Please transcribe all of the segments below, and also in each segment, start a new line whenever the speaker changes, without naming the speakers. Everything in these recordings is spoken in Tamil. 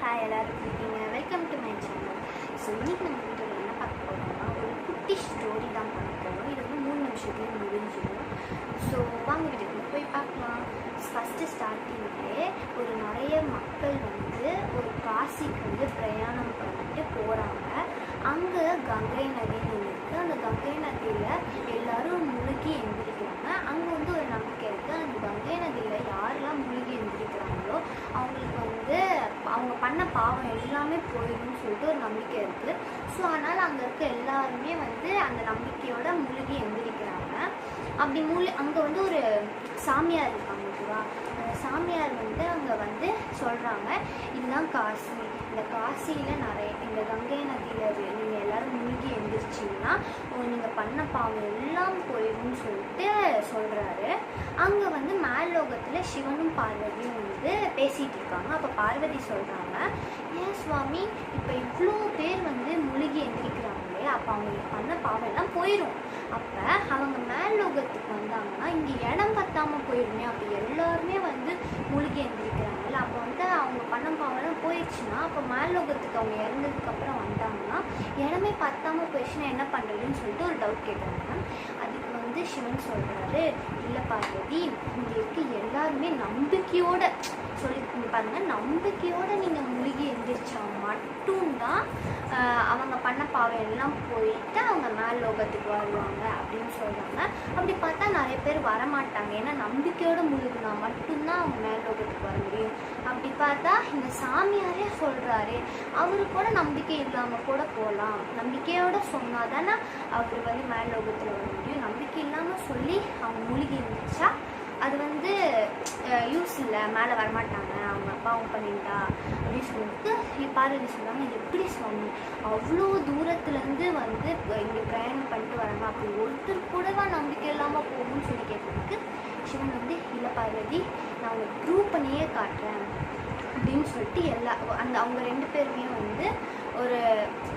ஹாய் எல்லாரும் எப்படி இருக்கீங்க? Welcome to my channel. So இன்றைக்கி நம்ம வீட்டில் என்ன பார்க்க போகிறோம்னா ஒரு குட்டி ஸ்டோரி தான் பார்க்க போகிறோம். இது வந்து 3 நிமிஷத்துலேயே முடிஞ்சிடும். ஸோ வாங்க வீட்டுக்கு போய் பார்க்கலாம். ஃபஸ்ட்டு ஸ்டார்டிங்லேயே ஒரு நிறைய மக்கள் வந்து ஒரு காசிக்கு வந்து பிரயாணம் பண்ணிட்டு போகிறாங்க. அங்கே கங்கை நதின்னு இருக்குது. அந்த கங்கை நதியில் எல்லோரும் முழுகி எழுந்திரிக்கிறாங்க. அங்கே வந்து ஒரு நம்பிக்கை இருக்குது, அந்த கங்கை நதியில் யாரெல்லாம் முழுகி எழுந்திரிக்கிறாங்களோ அவங்களுக்கு வந்து அவங்க பண்ண பாவம் எல்லாமே போயிடும்னு சொல்லிட்டு ஒரு நம்பிக்கை இருக்குது. ஸோ அதனால் அங்கே இருக்க எல்லாருமே வந்து அந்த நம்பிக்கையோட முழுகி எழுந்திரிக்கிறாங்க. அப்படி அங்கே வந்து ஒரு சாமியார் இருக்காங்க ஓகேவா. அந்த சாமியார் வந்து அங்கே வந்து சொல்கிறாங்க, இதுதான் காசி, இந்த காசியில் நிறைய இந்த கங்கை நதியில் நீங்கள் எல்லோரும் முழுகி எழுந்திரிச்சிங்கன்னா நீங்கள் பண்ண பாவம் எல்லாம் போயிடும்னு சொல்லிட்டு சொல்கிறாரு. அங்கே வந்து மேல்லோகத்தில் சிவனும் பார்வதியும் வந்து பேசிகிட்டு இருக்காங்க. அப்போ பார்வதி சொல்கிறாங்க, ஏன் சுவாமி இப்போ இவ்வளோ பேர் வந்து முழுகி எழுந்திரிக்கிறாங்களே, அப்போ அவங்களுக்கு பண்ண பாவம் எல்லாம் போயிடும். அப்போ அவங்க மேல்லோகத்துக்கு வந்தாங்கன்னா இங்கே இடம் பத்தாமல் போயிடுமே, அப்போ எல்லாருமே வந்து முழுகி எழுந்திரிக்கிறாங்கல்ல, அப்போ வந்து அவங்க பண்ண பாவம்லாம் போயிடுச்சுன்னா அப்போ மேல்லோகத்துக்கு அவங்க இறந்ததுக்கப்புறம் வந்தாங்கன்னா இடமே பத்தாமல் போயிடுச்சுன்னா என்ன பண்ணுறதுன்னு சொல்லிட்டு ஒரு டவுட் கேட்குறாங்க. அதுக்கு வந்து சிவன் சொல்கிறாரு, இல்லை பார்வதி, இங்கே இருக்க எல்லாருமே நம்பிக்கையோட சொல்லி பாருங்க, நம்பிக்கையோடு நீங்கள் முழுகி எழுந்திரிச்சா மட்டும்தான் அவங்க பண்ண பாவம் எல்லாம் போயிட்டு அவங்க மேல் லோகத்துக்கு வருவாங்க அப்படின்னு சொல்கிறாங்க. அப்படி பார்த்தா நிறைய பேர் வரமாட்டாங்க, ஏன்னா நம்பிக்கையோடு முழுகுனா மட்டும்தான் அவங்க மேல் லோகத்துக்கு வர முடியும். அப்படி பார்த்தா இந்த சாமியாரே சொல்கிறாரு, அவரு கூட நம்பிக்கை இல்லாமல் கூட போகலாம், நம்பிக்கையோடு சொன்னால் தானே அவர் வந்து மேல் லோகத்தில் வர முடியும். நம்பிக்கை இல்லாமல் சொல்லி அவங்க முழுகி இருந்துச்சா அது வந்து யூஸ் இல்லை, மேலே வரமாட்டாங்க, அவங்க பாவம் பண்ணிட்டா அப்படின்னு சொல்லிட்டு பார்வதி சொல்கிறாங்க, இது எப்படி சுவாமி அவ்வளோ தூரத்துலேருந்து வந்து இங்கே பிரயாணம் பண்ணிட்டு வராங்க, அப்படி ஒருத்தர் கூடவா நம்பிக்கை இல்லாமல் போகணும்னு சொல்லி கேட்டதுக்கு சிவன் வந்து, இல்லை பார்வதி, நான் உங்களுக்கு ப்ரூவ் பண்ணியே காட்டுறேன் அப்படின்னு சொல்லிட்டு அவங்க 2 பேருமே வந்து ஒரு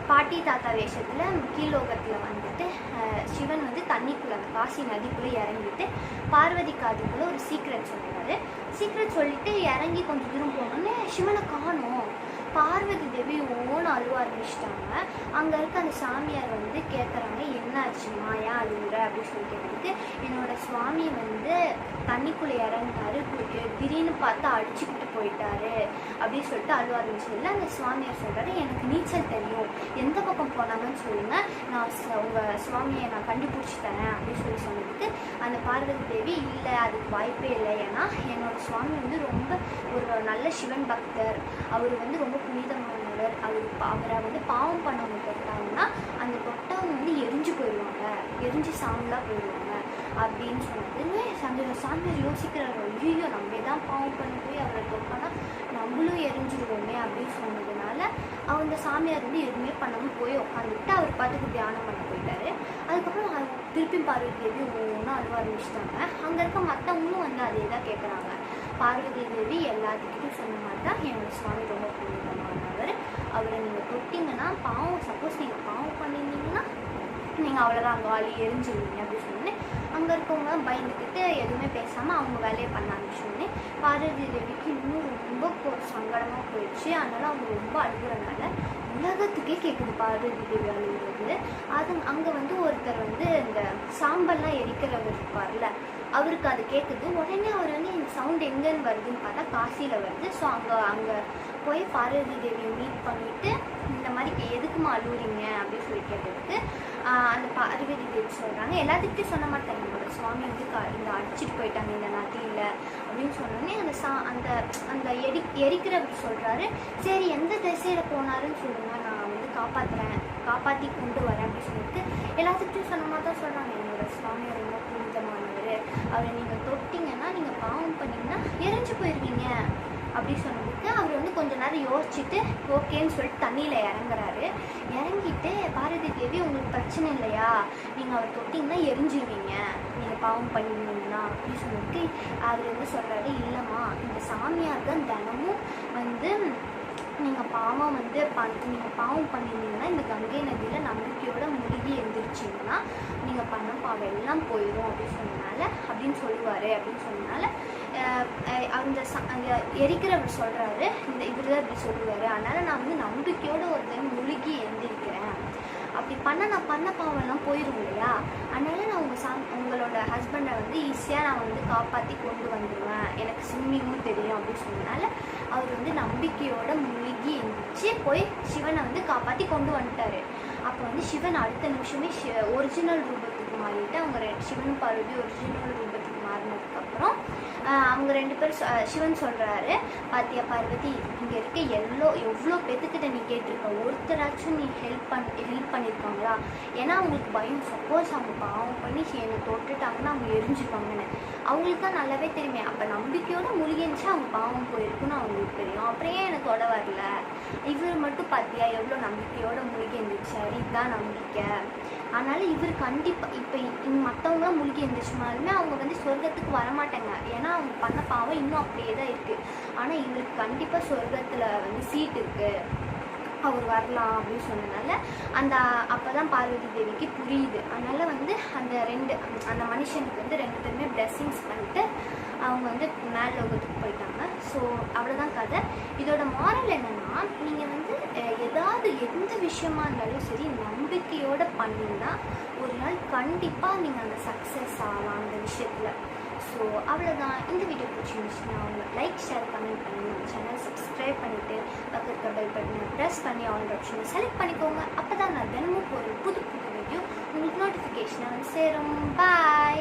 பாட்டி தாத்தா வேஷத்தில் கீழோகத்தில் வந்துட்டு சிவன் வந்து தண்ணிக்குள்ளே அந்த காசி நதிக்குள்ளே இறங்கிட்டு பார்வதி காதுக்குள்ளே ஒரு சீக்ரெட் சொல்கிறாரு. சீக்ரெட் சொல்லிட்டு இறங்கி கொஞ்சம் தூரம் போனோன்னே சிவனை காணோம். பார்வதி தேவி ஓன்னு அழுவ ஆரம்பிச்சிட்டாங்க. அங்கே இருக்க அந்த சாமியார் வந்து கேட்குறாங்க, என்ன ஆச்சுமா, ஏன் அழுகுற அப்படின்னு சொல்லி கேட்டதுக்கு, என்னோட சுவாமி வந்து தண்ணிக்குள்ளே இறங்கினாரு, திடீர்னு பார்த்தா அடிச்சுக்கிட்டு போயிட்டாரு அப்படின்னு சொல்லிட்டு அழுவ ஆரம்பிச்சதில்ல. அந்த சுவாமியார் சொல்கிறாரு, எனக்கு நீச்சல் தெரியும், எந்த பக்கம் போனாங்கன்னு சொல்லுங்கள், நான் உங்கள் சுவாமியை நான் கண்டுபிடிச்சி தரேன் அப்படின்னு சொல்லி சொன்னதுக்கு அந்த பார்வதி தேவி, இல்லை அதுக்கு வாய்ப்பே இல்லை, ஏன்னா என்னோட சுவாமி வந்து ரொம்ப ஒரு நல்ல சிவன் பக்தர், அவர் வந்து ரொம்ப புனிதமானவர், அவரை வந்து பாவம் பண்ணவங்க தொட்டாங்கன்னா அந்த தொட்டவங்க வந்து எரிஞ்சு போயிடுவாங்க, எரிஞ்சு சாம்பலாக போயிடுவாங்க அப்படின்னு சொன்னதுன்னு அந்த சாமியார் யோசிக்கிறாரு, ஐயோ நம்ம தான் பாவம் பண்ணி போய் அவரை தொட்டோன்னா நம்மளும் எரிஞ்சிடுவோமே அப்படின்னு சொன்னதுனால அந்த சாமியார் வந்து எதுவுமே பண்ணாமல் போய் உட்காந்துக்கிட்டு அவர் பார்த்துக்கு தியானம் பண்ண போயிட்டாரு. அதுக்கப்புறம் திருப்பி பார்வதி தேவி ஒவ்வொன்றும் அழுவ ஆரம்பிச்சிட்டாங்க. அங்கே இருக்க மற்றவங்களும் வந்து அதே தான் கேட்குறாங்க. பார்வதி தேவி எல்லாத்துக்கிட்டும் சொன்ன மாதிரி தான், என்னோடய சுவாமி ரொம்ப புனிதமானவர், அவரை நீங்கள் தொட்டிங்கன்னா பாவம், சப்போஸ் நீங்கள் பாவம் பண்ணியிருந்தீங்கன்னா நீங்கள் அவ்வளோதான் காலி எரிஞ்சிருவீங்க அப்படின்னு சொன்னேன். அங்கே இருக்கவங்க பயந்துக்கிட்டு எதுவுமே பேசாமல் அவங்க வேலையை பண்ண ஆரம்பிச்சோடனே பார்வதி தேவிக்கு இன்னும் ரொம்ப சங்கடமாக போயிடுச்சு. அதனால் அவங்க ரொம்ப அழுகுறதுனால உலகத்துக்கே கேட்குது பார்வதி தேவி அழுகுறது. அங்கே வந்து ஒருத்தர் வந்து இந்த சாம்பல்லாம் எரிக்கிறவர் இருப்பார்ல, அவருக்கு அது கேட்குது. உடனே அவர் வந்து இந்த சவுண்ட் எங்கேன்னு வருதுன்னு பார்த்தா காசியில் வருது. ஸோ அங்கே போய் பார்வதி தேவியை மீட் பண்ணிவிட்டு, இந்த மாதிரி எதுக்குமா அழுவுறீங்க அப்படின்னு சொல்லி கேட்டதுக்கு அந்த பார்வதி தேவி சொல்கிறாங்க, எல்லாத்துக்கிட்டையும் சொன்ன மாதிரி என்னோட சுவாமி வந்து இந்த அடிச்சுட்டு போயிட்டாங்க இந்த நதியில் அப்படின்னு சொன்னோடனே அந்த அந்த எரிக்கிறவர் சொல்கிறாரு, சரி எந்த திசையில் போனாருன்னு சொல்லுங்கள், நான் வந்து காப்பாற்றி கொண்டு வரேன் அப்படின்னு சொல்லிட்டு எல்லாத்துக்கிட்டையும் சொன்ன மாதிரி தான் சொல்கிறாங்க, என்னோட சுவாமி ரொம்ப புனிதமானவர், அவரை நீங்கள் தொட்டிங்கன்னா நீங்கள் பாவம் பண்ணிங்கன்னா எரிஞ்சு போயிடுவீங்க அப்படி சொன்னதுக்கு அவர் வந்து கொஞ்ச நேரம் யோசிச்சுட்டு ஓகேன்னு சொல்லிட்டு தண்ணியில் இறங்குறாரு. இறங்கிட்டு பார்வதி தேவி, உங்களுக்கு பிரச்சனை இல்லையா, நீங்கள் அவர் தொட்டிங்கன்னா எரிஞ்சிருவீங்க, நீங்கள் பாவம் பண்ணியிருந்தீங்கன்னா அப்படின்னு சொல்லிட்டு அவர் வந்து சொல்கிறாரு, இல்லைம்மா, இந்த சாமியார் தான் தினமும் வந்து நீங்கள் பாவம் பண்ணியிருந்தீங்கன்னா இந்த கங்கை நதியில் நம்பிக்கையோட முழுகி எழுந்திரிச்சிங்கன்னா நீங்கள் பண்ண பாவம் எல்லாம் போயிடும் அப்படின்னு சொன்னனால அப்படின்னு சொல்லுவார் அப்படின்னு சொன்னனால அந்த எரிக்கிறவர் சொல்கிறாரு, இவர் தான் இப்படி சொல்லுவார், அதனால் நான் வந்து நம்பிக்கையோடு ஒரு டைம் முழுகி எழுந்திருக்கிறேன், அப்படி நான் பண்ண பாவம்லாம் போயிடும் இல்லையா, அதனால் நான் உங்களோட ஹஸ்பண்டை வந்து ஈஸியாக நான் வந்து காப்பாற்றி கொண்டு வந்துடுவேன், எனக்கு ஸ்விம்மிங்கும் தெரியும் அப்படின்னு சொன்னனால அவர் வந்து நம்பிக்கையோட முழுகி எழுந்திரிச்சு போய் சிவனை வந்து காப்பாற்றி கொண்டு வந்துட்டார். அப்போ வந்து சிவன் அடுத்த நிமிஷமே ஒரிஜினல் ரூபத்துக்கு மாறிட்டு அவங்க சிவனும் பார்வதி ஒரிஜினல் ரூபத்துக்கு மாறினதுக்கப்புறம் அவங்க 2 பேரும் சிவன் சொல்கிறாரு, பாத்தியா பார்வதி, இங்கே இருக்க எவ்வளோ பேத்துக்கிட்ட நீ கேட்டிருக்க, ஒருத்தராச்சும் நீ ஹெல்ப் பண்ணியிருக்காங்களா, ஏன்னா அவங்களுக்கு பயம், சப்போஸ் அவங்க பாவம் பண்ணி என்னை தொட்டுட்டாங்கன்னா அவங்க எரிஞ்சுப்பாங்கன்னு அவங்களுக்கு தான் நல்லாவே தெரியுமே. அப்போ நம்பிக்கையோடு முழுகிருந்துச்சு அவங்க பாவம் போயிருக்குன்னு அவங்களுக்கு தெரியும், அப்புறம் ஏன் எனக்கு தொட வரல, இவர் மட்டும் பார்த்தியா எவ்வளோ நம்பிக்கையோடு முழுகி இருந்துச்சாரு, இதுதான் நம்பிக்கை. அதனால் இவர் கண்டிப்பாக இப்போ மற்றவங்களாம் முழுகி இருந்துச்சுனாலுமே அவங்க வந்து சொர்க்கத்துக்கு வரமாட்டாங்க, ஏன்னா அவங்க பண்ண பாவம் இன்னும் அப்படியே தான் இருக்குது. ஆனால் இவருக்கு கண்டிப்பாக சொர்க்கத்தில் வந்து சீட் இருக்குது, அவர் வரலாம் அப்படின்னு சொன்னதுனால அப்போ தான் பார்வதி தேவிக்கு புரியுது. அதனால் வந்து அந்த மனுஷனுக்கு வந்து 2 பேருமே பிளெஸ்ஸிங்ஸ் பண்ணிட்டு அவங்க வந்து மேல் லோகத்துக்கு போயிட்டாங்க. ஸோ அவ்வளோதான் கதை. இதோட மாரல் என்னென்னா, நீங்கள் வந்து எந்த விஷயமா இருந்தாலும் சரி நம்பிக்கையோடு பண்ணிங்கன்னா ஒரு நாள் கண்டிப்பாக நீங்கள் அந்த சக்ஸஸ் ஆகலாம் அந்த விஷயத்தில். ஸோ அவ்வளோதான். இந்த வீடியோ பிடிச்சிருந்துச்சுன்னா அவங்க லைக், ஷேர், கமெண்ட் பண்ணி நம்ம சேனல் சப்ஸ்கிரைப் பண்ணிவிட்டு பக்கத்துக்கு பெல் பட்டனை ப்ரெஸ் பண்ணி ஆல் ஆப்ஷனை செலக்ட் பண்ணிக்கோங்க. அப்போ தான் நான் தினமும் ஒரு புது வீடியோ உங்களுக்கு நோட்டிஃபிகேஷனை வந்து சேரும். பாய்.